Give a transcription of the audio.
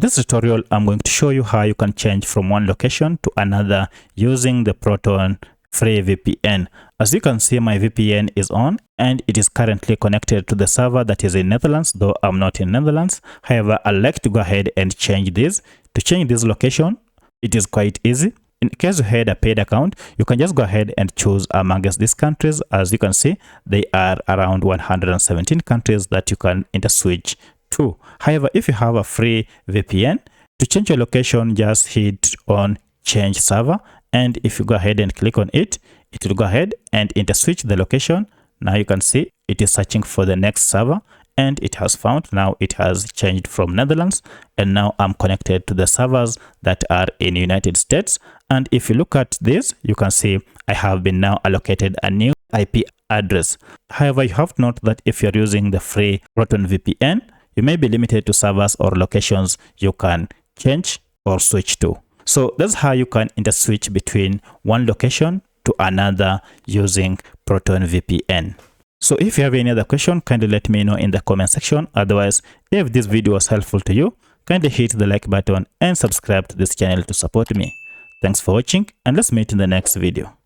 this tutorial, I'm going to show you how you can change from one location to another using the Proton free VPN. As you can see, my VPN is on and it is currently connected to the server that is in Netherlands, though I'm not in Netherlands. However, I'd like to go ahead and change this. To change this location, it is quite easy. In case you had a paid account, you can just go ahead and choose amongst these countries. As you can see, they are around 117 countries that you can interswitch to. However, if you have a free VPN, to change your location, just hit on change server, and if you go ahead and click on it, it will go ahead and interswitch the location. Now you can see it is searching for the next server, and it has found. Now it has changed from Netherlands, and now I'm connected to the servers that are in United States. And if you look at this, you can see I have been now allocated a new IP address. However, you have to note that if you're using the free Proton VPN, you may be limited to servers or locations you can change or switch to. So that's how you can interswitch between one location to another using Proton VPN. So if you have any other question, kindly let me know in the comment section. Otherwise, if this video was helpful to you, kindly hit the like button and subscribe to this channel to support me. Thanks for watching, and let's meet in the next video.